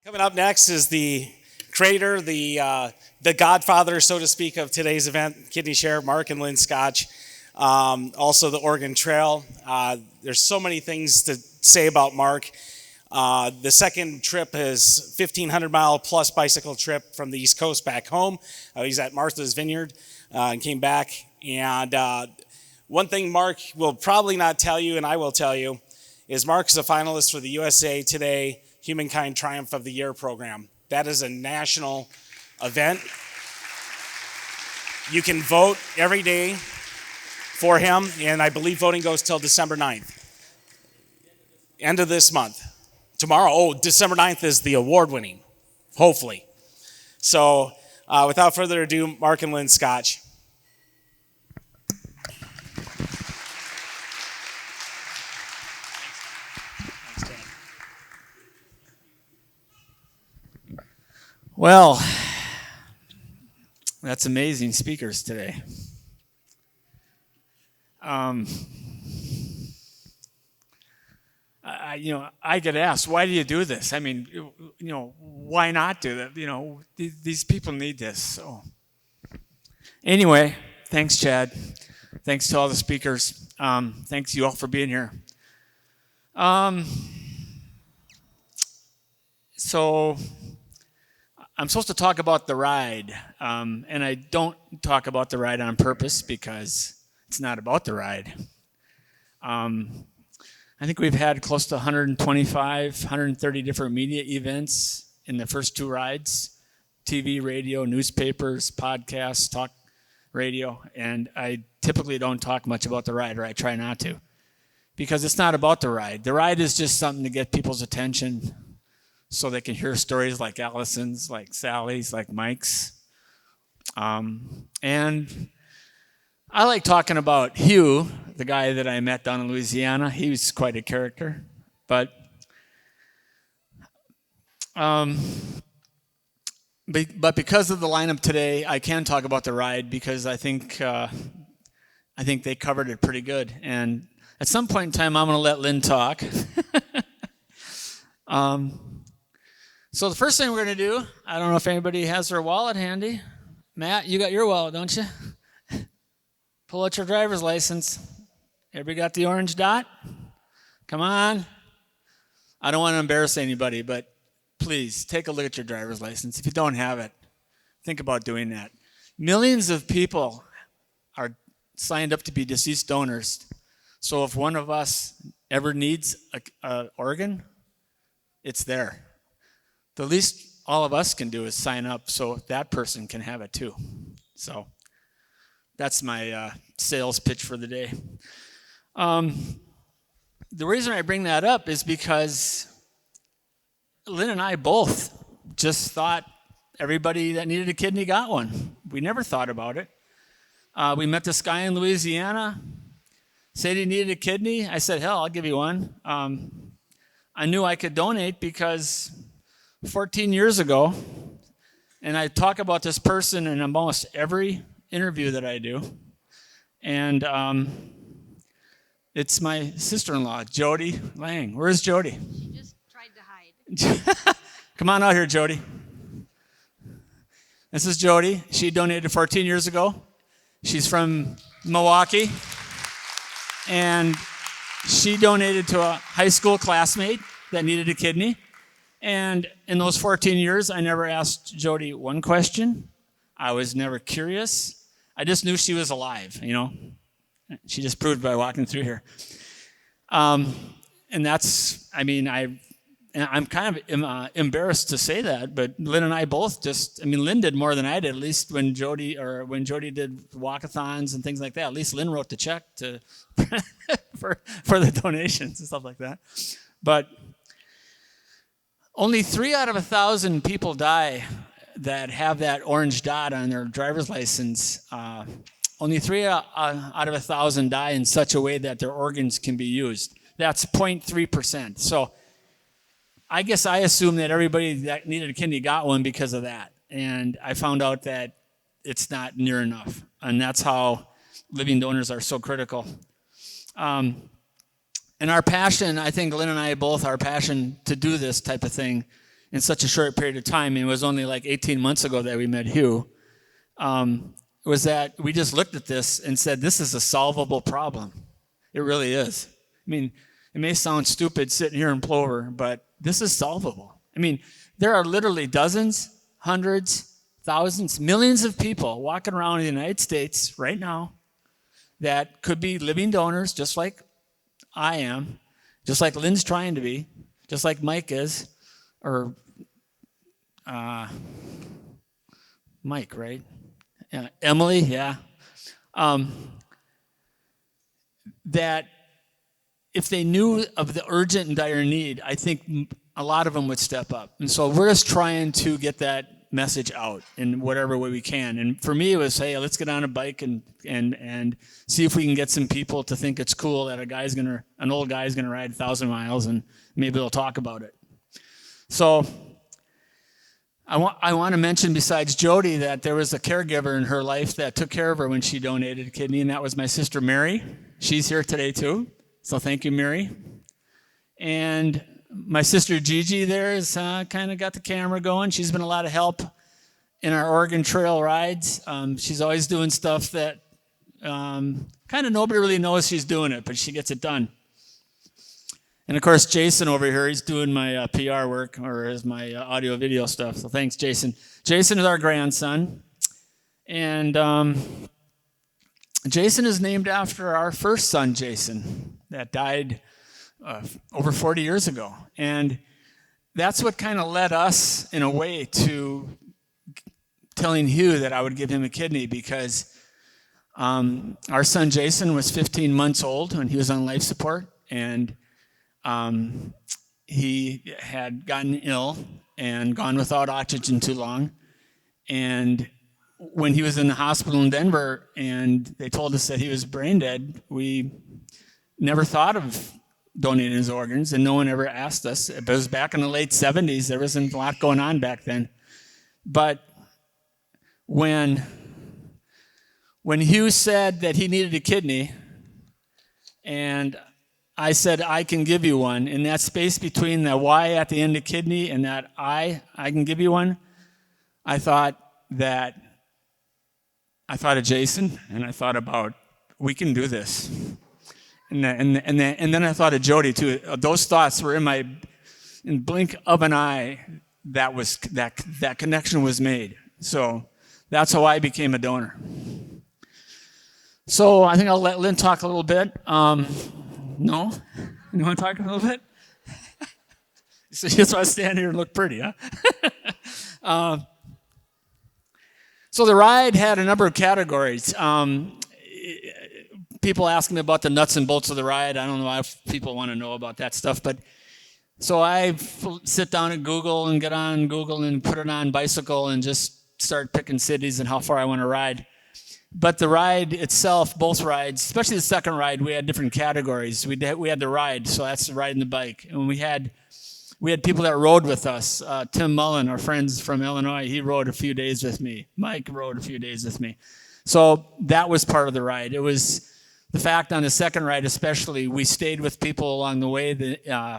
Coming up next is the creator, the godfather, so to speak, of today's event, Kidney Share, Mark and Lynn Scotch. Also the Oregon Trail. There's so many things to say about Mark. The second trip is 1,500 mile plus bicycle trip from the East Coast back home. He's at Martha's Vineyard and came back. And one thing Mark will probably not tell you, and I will tell you, is Mark is a finalist for the USA Today Humankind Triumph of the Year program. That is a national event. You can vote every day for him, and I believe voting goes till December 9th. End of this month. Tomorrow, December 9th is the award winning, hopefully. So without further ado, Mark and Lynn Scotch. Well, that's amazing speakers today. I get asked, why do you do this? I mean, why not do that? These people need this. So, anyway, thanks, Chad. Thanks to all the speakers. Thanks you all for being here. So, I'm supposed to talk about the ride, and I don't talk about the ride on purpose because it's not about the ride. I think we've had close to 125, 130 different media events in the first two rides, TV, radio, newspapers, podcasts, talk radio, and I typically don't talk much about the ride, or I try not to, because it's not about the ride. The ride is just something to get people's attention so they can hear stories like Allison's, like Sally's, like Mike's. And I like talking about Hugh, the guy that I met down in Louisiana. He was quite a character. But because of the lineup today, I can talk about the ride because I think they covered it pretty good. And at some point in time, I'm going to let Lynn talk. So the first thing we're going to do, I don't know if anybody has their wallet handy. Matt, you got your wallet, don't you? Pull out your driver's license. Everybody got the orange dot? Come on. I don't want to embarrass anybody, but please take a look at your driver's license. If you don't have it, think about doing that. Millions of people are signed up to be deceased donors. So if one of us ever needs an organ, it's there. The least all of us can do is sign up so that person can have it too. So that's my sales pitch for the day. The reason I bring that up is because Lynn and I both just thought everybody that needed a kidney got one. We never thought about it. We met this guy in Louisiana, said he needed a kidney. I said, hell, I'll give you one. I knew I could donate because 14 years ago, and I talk about this person in almost every interview that I do, and it's my sister-in-law, Jody Lang. Where's Jody? She just tried to hide. Come on out here, Jody. This is Jody. She donated 14 years ago. She's from Milwaukee, and she donated to a high school classmate that needed a kidney. And in those 14 years, I never asked Jody one question. I was never curious. I just knew she was alive, She just proved by walking through here. And that's, I'm kind of embarrassed to say that, but Lynn and I both Lynn did more than I did, at least when Jody did walkathons and things like that. At least Lynn wrote the check for the donations and stuff like that. But only 3 out of 1,000 people die that have that orange dot on their driver's license. Only 3 out of 1,000 die in such a way that their organs can be used. That's 0.3%. So I guess I assumed that everybody that needed a kidney got one because of that. And I found out that it's not near enough. And that's how living donors are so critical. And our passion, I think Lynn and I both, our passion to do this type of thing in such a short period of time. And it was only like 18 months ago that we met Hugh. Was that we just looked at this and said, this is a solvable problem. It really is. I mean, it may sound stupid sitting here in Plover, but this is solvable. I mean, there are literally dozens, hundreds, thousands, millions of people walking around in the United States right now that could be living donors, just like I am, just like Lynn's trying to be, just like Mike is, or Mike, right? Yeah, Emily, yeah. That if they knew of the urgent and dire need, I think a lot of them would step up. And so we're just trying to get that message out in whatever way we can. And for me, it was, hey, let's get on a bike and see if we can get some people to think it's cool that an old guy's gonna ride 1,000 miles, and maybe they'll talk about it. So I want to mention, besides Jody, that there was a caregiver in her life that took care of her when she donated a kidney, and that was my sister Mary. She's here today too, so thank you, Mary. And my sister Gigi there is kind of got the camera going. She's been a lot of help in our Oregon Trail rides. She's always doing stuff that kind of nobody really knows she's doing it, but she gets it done. And of course, Jason over here, he's doing my PR work, or is my audio video stuff. So thanks, Jason. Jason is our grandson. And Jason is named after our first son, Jason, that died over 40 years ago. And that's what kind of led us, in a way, to telling Hugh that I would give him a kidney, because our son Jason was 15 months old when he was on life support, and he had gotten ill and gone without oxygen too long. And when he was in the hospital in Denver and they told us that he was brain dead, we never thought of donating his organs, and no one ever asked us. It was back in the late 70s. There wasn't a lot going on back then. But when Hugh said that he needed a kidney, and I said, I can give you one, in that space between the Y at the end of kidney and that I can give you one, I thought of Jason, and I thought about, we can do this. And then I thought of Jody too. Those thoughts were in blink of an eye, that connection was made. So that's how I became a donor. So I think I'll let Lynn talk a little bit. No? You want to talk a little bit? So you just want to stand here and look pretty, huh? So the ride had a number of categories. People ask me about the nuts and bolts of the ride. I don't know if people want to know about that stuff, but so I sit down at Google and get on Google and put it on bicycle and just start picking cities and how far I want to ride. But the ride itself, both rides, especially the second ride, we had different categories. We had the ride, so that's riding the bike. And we had people that rode with us. Tim Mullen, our friends from Illinois, he rode a few days with me. Mike rode a few days with me. So that was part of the ride. It was the fact on the second ride especially, we stayed with people along the way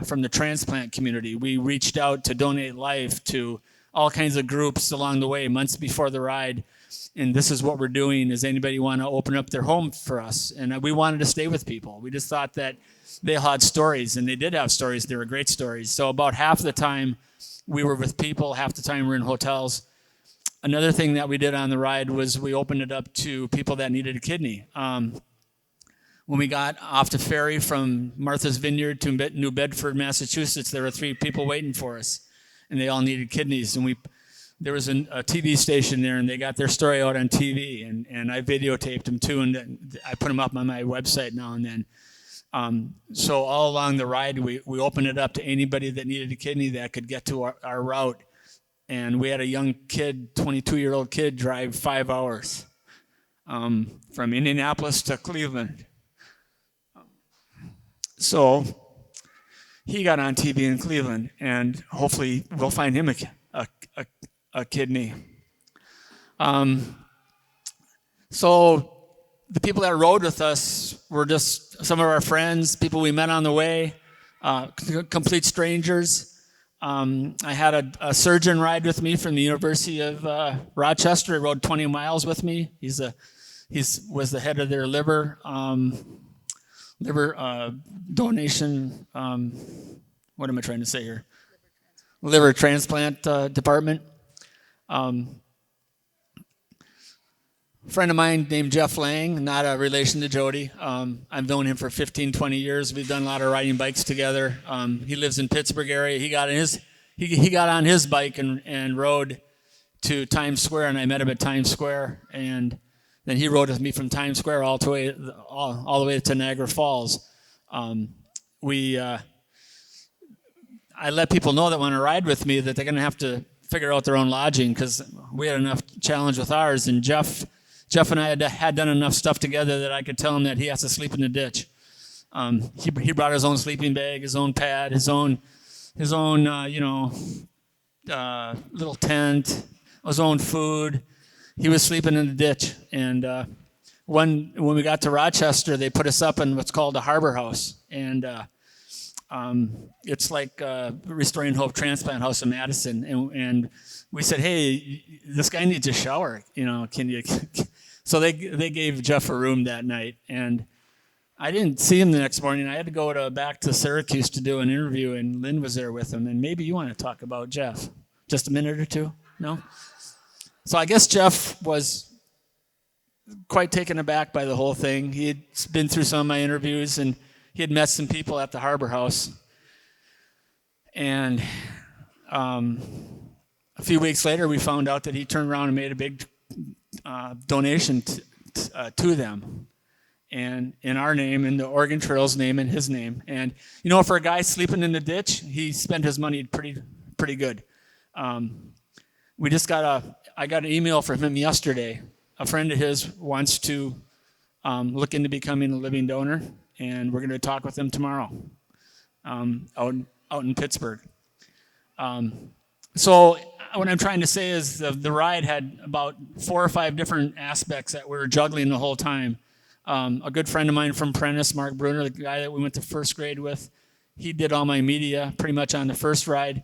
from the transplant community. We reached out to donate life to all kinds of groups along the way, months before the ride. And this is what we're doing. Does anybody want to open up their home for us? And we wanted to stay with people. We just thought that they had stories, and they did have stories. They were great stories. So about half the time we were with people, half the time we were in hotels. Another thing that we did on the ride was we opened it up to people that needed a kidney. When we got off the ferry from Martha's Vineyard to New Bedford, Massachusetts, there were 3 people waiting for us, and they all needed kidneys. And there was a TV station there, and they got their story out on TV, and I videotaped them too, and I put them up on my website now and then. So all along the ride, we opened it up to anybody that needed a kidney that could get to our route. And we had a young kid, 22-year-old kid, drive 5 hours from Indianapolis to Cleveland. So he got on TV in Cleveland, and hopefully we'll find him a kidney. So the people that rode with us were just some of our friends, people we met on the way, complete strangers. I had a surgeon ride with me from the University of Rochester. He rode 20 miles with me. He was the head of their liver donation. What am I trying to say here? Liver transplant department. Friend of mine named Jeff Lang, not a relation to Jody. I've known him for 15, 20 years. We've done a lot of riding bikes together. He lives in Pittsburgh area. He got on his bike and rode to Times Square, and I met him at Times Square. And then he rode with me from Times Square all the way to Niagara Falls. I let people know that when they ride with me that they're going to have to figure out their own lodging because we had enough challenge with ours. And Jeff and I had done enough stuff together that I could tell him that he has to sleep in the ditch. He brought his own sleeping bag, his own pad, his own little tent, his own food. He was sleeping in the ditch. And when we got to Rochester, they put us up in what's called a harbor house. And it's like Restoring Hope Transplant House in Madison. And we said, hey, this guy needs a shower. Can you... So they gave Jeff a room that night, and I didn't see him the next morning. I had to go back to Syracuse to do an interview, and Lynn was there with him. And maybe you want to talk about Jeff, just a minute or two? No. So I guess Jeff was quite taken aback by the whole thing. He had been through some of my interviews, and he had met some people at the Harbor House. And a few weeks later, we found out that he turned around and made a big donation to them, and in our name, in the Oregon Trail's name, and his name. And for a guy sleeping in the ditch, he spent his money pretty good. I got an email from him yesterday. A friend of his wants to look into becoming a living donor, and we're going to talk with him tomorrow out in Pittsburgh. So what I'm trying to say is the ride had about 4 or 5 different aspects that we were juggling the whole time. A good friend of mine from Prentice, Mark Bruner, the guy that we went to first grade with, he did all my media pretty much on the first ride.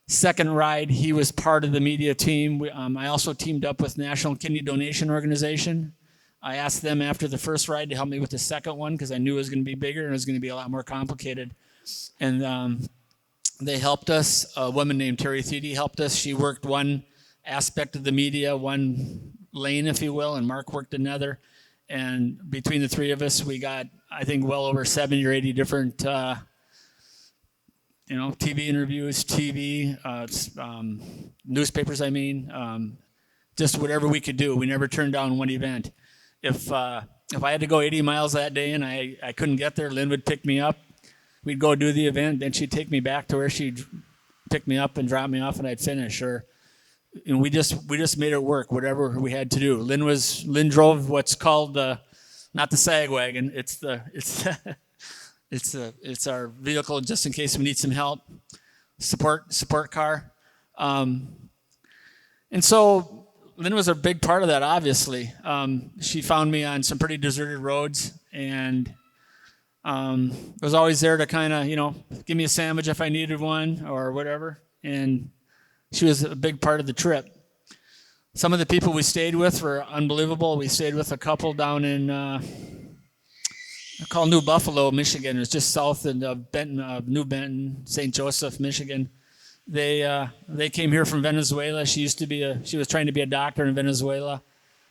Second ride, he was part of the media team. I also teamed up with National Kidney Donation Organization. I asked them after the first ride to help me with the second one because I knew it was going to be bigger and it was going to be a lot more complicated. And they helped us. A woman named Terry Thede helped us. She worked one aspect of the media, one lane, if you will, and Mark worked another. And between the three of us, we got, I think, well over 70 or 80 different, TV interviews, newspapers, just whatever we could do. We never turned down one event. If I had to go 80 miles that day and I couldn't get there, Lynn would pick me up. We'd go do the event, then she'd take me back to where she'd pick me up and drop me off, and I'd finish. Or, we just made it work, whatever we had to do. Lynn drove what's called not the sag wagon. It's our vehicle just in case we need some help. Support car, and so Lynn was a big part of that. Obviously, she found me on some pretty deserted roads and. Was always there to kind of, give me a sandwich if I needed one or whatever. And she was a big part of the trip. Some of the people we stayed with were unbelievable. We stayed with a couple down in, called New Buffalo, Michigan. It was just south of Benton, New Benton, St. Joseph, Michigan. They came here from Venezuela. She was trying to be a doctor in Venezuela.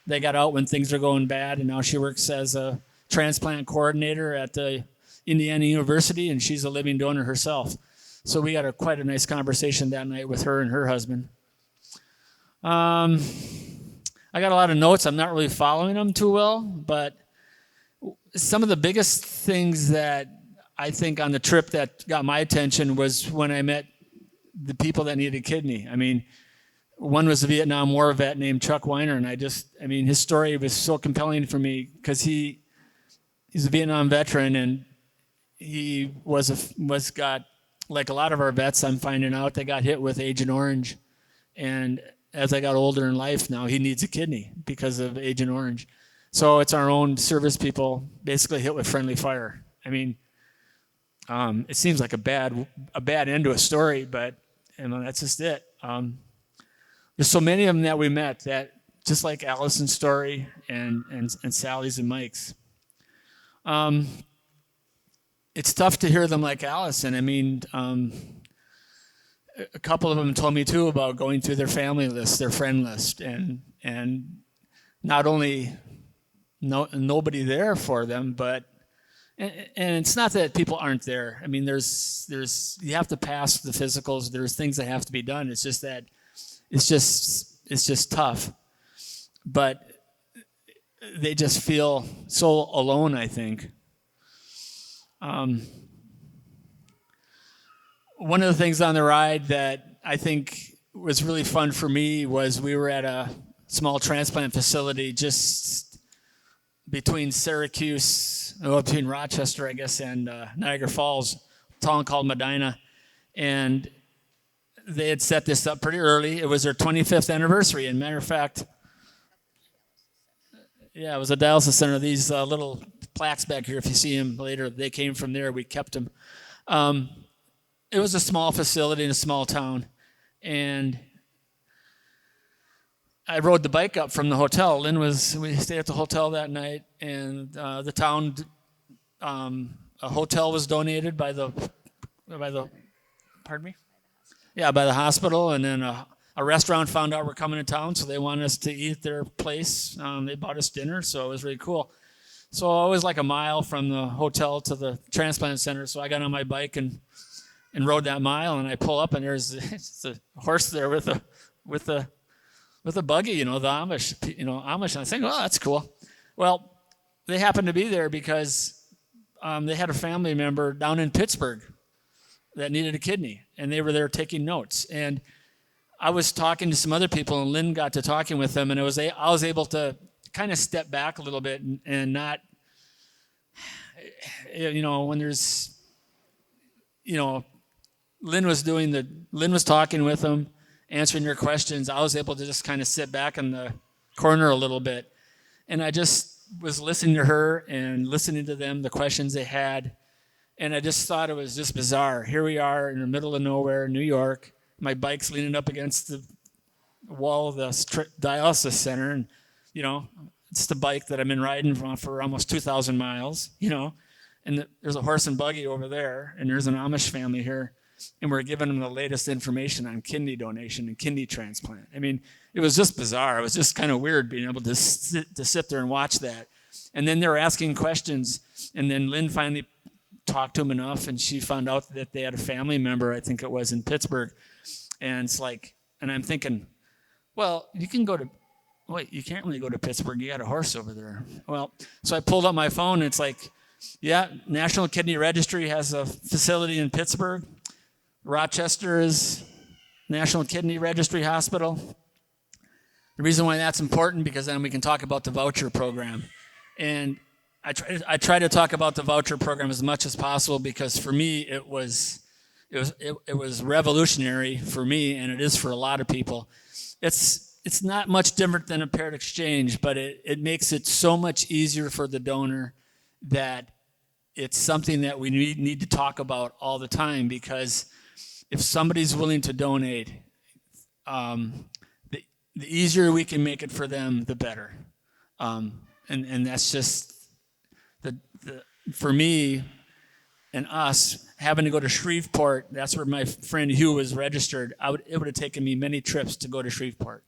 They got out when things were going bad, and now she works as a transplant coordinator at the Indiana University, and she's a living donor herself. So we got quite a nice conversation that night with her and her husband. I got a lot of notes. I'm not really following them too well, but some of the biggest things that I think on the trip that got my attention was when I met the people that needed a kidney. One was a Vietnam War vet named Chuck Weiner, and his story was so compelling for me because he's a Vietnam veteran, and he got, like a lot of our vets, I'm finding out, they got hit with Agent Orange. And as I got older in life now, he needs a kidney because of Agent Orange. So it's our own service people basically hit with friendly fire. It seems like a bad end to a story, but And that's just it. There's so many of them that we met that, just like Allison's story and Sally's and Mike's. It's tough to hear them like Allison. I mean, a couple of them told me too about going through their family list, their friend list, and not only nobody there for them, but and it's not that people aren't there. I mean, there's you have to pass the physicals. There's things that have to be done. It's just that it's just tough. But they just feel so alone, I think. One of the things on the ride that I think was really fun for me was we were at a small transplant facility just between between Rochester, I guess, and Niagara Falls, a town called Medina. And they had set this up pretty early. It was their 25th anniversary. And matter of fact, yeah, it was a dialysis center. These little plaques back here, if you see them later, they came from there. We kept them. It was a small facility in a small town. And I rode the bike up from the hotel. We stayed at the hotel that night, and the town, a hotel was donated by the, pardon me? Yeah, by the hospital, and then a restaurant found out we're coming to town, so they wanted us to eat at their place. They bought us dinner, so it was really cool. So I was like a mile from the hotel to the transplant center, so I got on my bike and rode that mile, and I pull up, and there's a horse there with a buggy, the Amish, and I think, oh, that's cool. Well, they happened to be there because they had a family member down in Pittsburgh that needed a kidney, and they were there taking notes. And I was talking to some other people, and Lynn got to talking with them, and I was able to kind of step back a little bit and not, when there's, Lynn was talking with them, answering their questions. I was able to just kind of sit back in the corner a little bit. And I just was listening to her and listening to them, the questions they had. And I just thought it was just bizarre. Here we are in the middle of nowhere, New York. My bike's leaning up against the wall of the dialysis center. And, it's the bike that I've been riding for almost 2,000 miles, And there's a horse and buggy over there. And there's an Amish family here. And we're giving them the latest information on kidney donation and kidney transplant. I mean, it was just bizarre. It was just kind of weird being able to sit there and watch that. And then they were asking questions. And then Lynn finally talked to them enough, and she found out that they had a family member, I think it was, in Pittsburgh. And it's like, and I'm thinking, well, you can't really go to Pittsburgh. You got a horse over there. Well, so I pulled up my phone, and it's like, yeah, National Kidney Registry has a facility in Pittsburgh. Rochester is National Kidney Registry Hospital. The reason why that's important, because then we can talk about the voucher program. And I try to talk about the voucher program as much as possible, because for me it was revolutionary for me, and it is for a lot of people. It's not much different than a paired exchange, but it makes it so much easier for the donor that it's something that we need to talk about all the time, because if somebody's willing to donate, the easier we can make it for them, the better. And that's just for me and us having to go to Shreveport. That's where my friend Hugh was registered. It would have taken me many trips to go to Shreveport.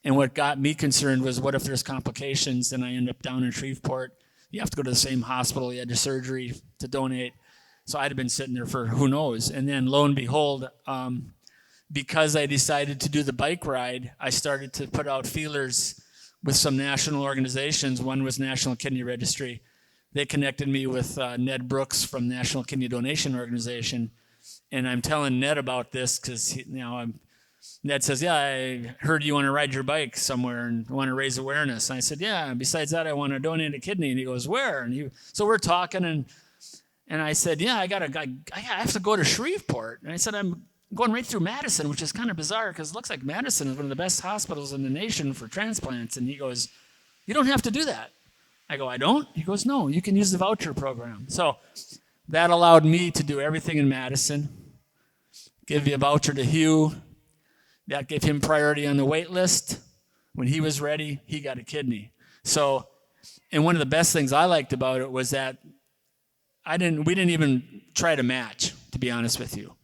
And what got me concerned was, what if there's complications and I end up down in Shreveport? You have to go to the same hospital. You had your surgery to donate. So I'd have been sitting there for who knows. And then lo and behold, because I decided to do the bike ride, I started to put out feelers with some national organizations. One was National Kidney Registry. They connected me with Ned Brooks from National Kidney Donation Organization. And I'm telling Ned about this because Ned says, yeah, I heard you want to ride your bike somewhere and want to raise awareness. And I said, yeah, and besides that, I want to donate a kidney. And he goes, where? So we're talking, and I said, yeah, I have to go to Shreveport. And I said, I'm going right through Madison, which is kind of bizarre because it looks like Madison is one of the best hospitals in the nation for transplants. And he goes, you don't have to do that. I go, I don't? He goes, no, you can use the voucher program. So that allowed me to do everything in Madison, give you a voucher to Hugh. That gave him priority on the wait list. When he was ready, he got a kidney. So, and one of the best things I liked about it was that we didn't even try to match, to be honest with you.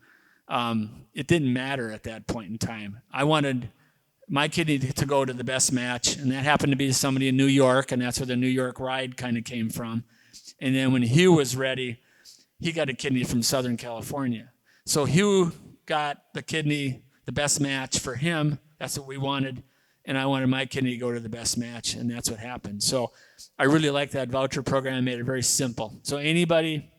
It didn't matter at that point in time. I wanted my kidney to go to the best match, and that happened to be somebody in New York, and that's where the New York ride kind of came from. And then when Hugh was ready, he got a kidney from Southern California. So Hugh got the kidney, the best match for him. That's what we wanted. And I wanted my kidney to go to the best match, and that's what happened. So I really like that voucher program. I made it very simple. So anybody,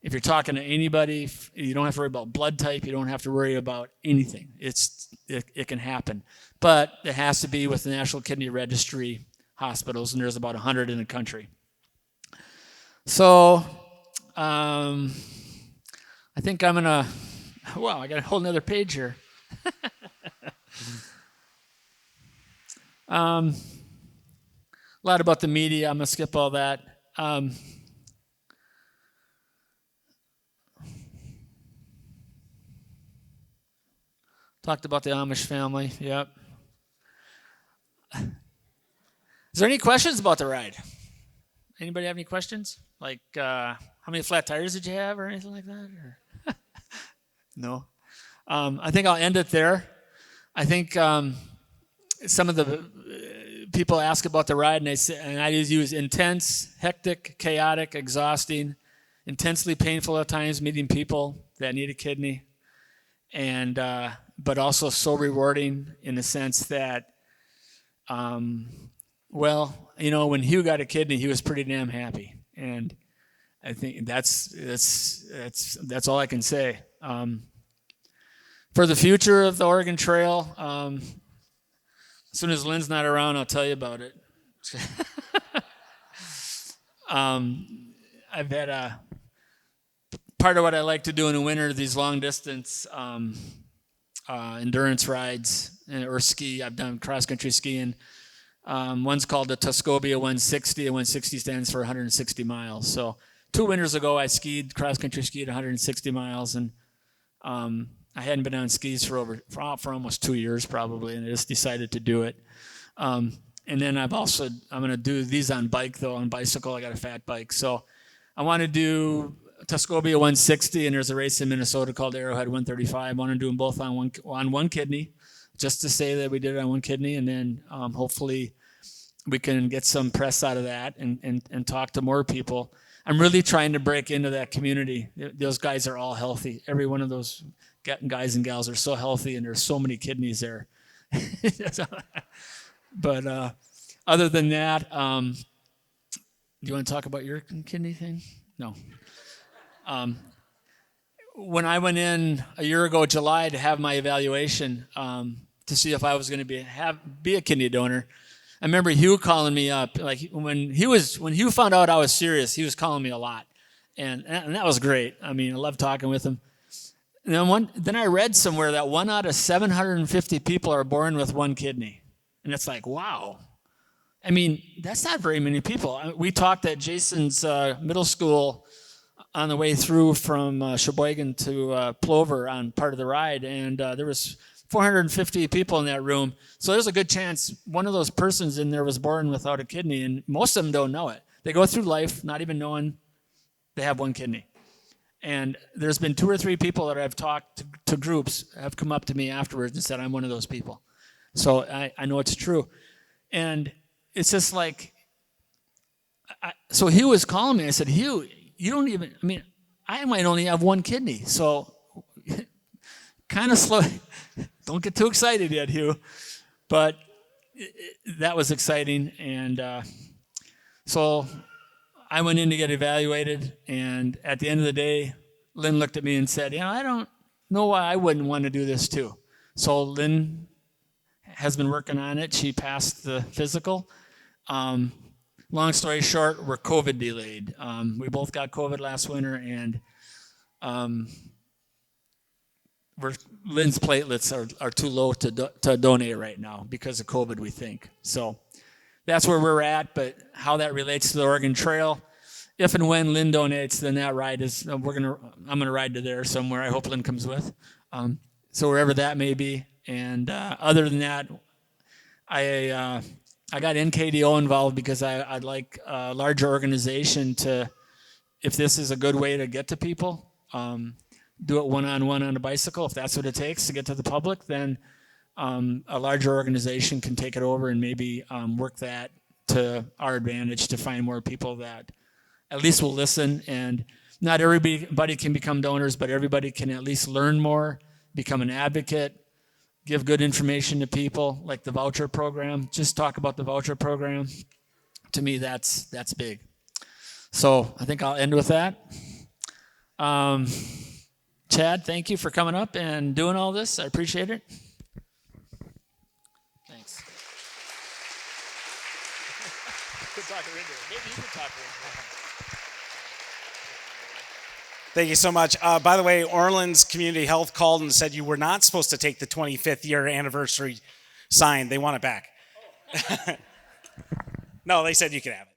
if you're talking to anybody, you don't have to worry about blood type. You don't have to worry about anything. It can happen. But it has to be with the National Kidney Registry hospitals, and there's about 100 in the country. So I think I'm going to, wow, I got a whole nother page here. A lot about the media. I'm going to skip all that. Talked about the Amish family. Yep. Is there any questions about the ride? Anybody have any questions? Like, how many flat tires did you have or anything like that? Or no. I think I'll end it there. I think some of the people ask about the ride, and I just use intense, hectic, chaotic, exhausting, intensely painful at times, meeting people that need a kidney, and but also so rewarding in the sense that, well, you know, when Hugh got a kidney, he was pretty damn happy, and I think that's all I can say. For the future of the Oregon Trail, as soon as Lynn's not around, I'll tell you about it. I've had part of what I like to do in the winter, these long distance endurance rides or ski. I've done cross country skiing. One's called the Tuscobia 160, and 160 stands for 160 miles. So 2 winters ago, I cross country skied 160 miles, and I hadn't been on skis for almost 2 years probably, and I just decided to do it. And then I'm going to do these on bicycle. I got a fat bike. So I want to do Tuscobia 160, and there's a race in Minnesota called Arrowhead 135. I want to do them both on one kidney, just to say that we did it on one kidney, and then hopefully we can get some press out of that and talk to more people. I'm really trying to break into that community. Those guys are all healthy. Every one of those guys and gals are so healthy, and there's so many kidneys there. But other than that, do you want to talk about your kidney thing? No. When I went in a year ago, July, to have my evaluation to see if I was going to be a kidney donor, I remember Hugh calling me up. Like when Hugh found out I was serious, he was calling me a lot, and that was great. I mean, I loved talking with him. And then I read somewhere that 1 out of 750 people are born with one kidney. And it's like, wow. I mean, that's not very many people. We talked at Jason's middle school on the way through from Sheboygan to Plover on part of the ride, and there was 450 people in that room. So there's a good chance one of those persons in there was born without a kidney, and most of them don't know it. They go through life not even knowing they have one kidney. And there's been 2 or 3 people that I've talked to groups have come up to me afterwards and said, I'm one of those people. So I know it's true. And it's just like, so Hugh was calling me. I said, Hugh, you don't even, I mean, I might only have one kidney. So kind of slow. Don't get too excited yet, Hugh. But that was exciting. And so I went in to get evaluated, and at the end of the day, Lynn looked at me and said, I don't know why I wouldn't want to do this too. So Lynn has been working on it. She passed the physical. Long story short, we're COVID delayed. We both got COVID last winter, and Lynn's platelets are too low to donate right now because of COVID, we think. So that's where we're at, but how that relates to the Oregon Trail, if and when Lynn donates, then that ride is, I'm going to ride to there somewhere. I hope Lynn comes with. So wherever that may be. And other than that, I got NKDO involved because I'd like a larger organization to, if this is a good way to get to people, do it one-on-one on a bicycle. If that's what it takes to get to the public, then a larger organization can take it over and maybe work that to our advantage to find more people that at least will listen. And not everybody can become donors, but everybody can at least learn more, become an advocate, give good information to people, like the voucher program. Just talk about the voucher program. To me, that's big. So I think I'll end with that. Chad, thank you for coming up and doing all this. I appreciate it. Thanks. Thank you so much. By the way, Orland's Community Health called and said you were not supposed to take the 25th year anniversary sign. They want it back. No, they said you could have it.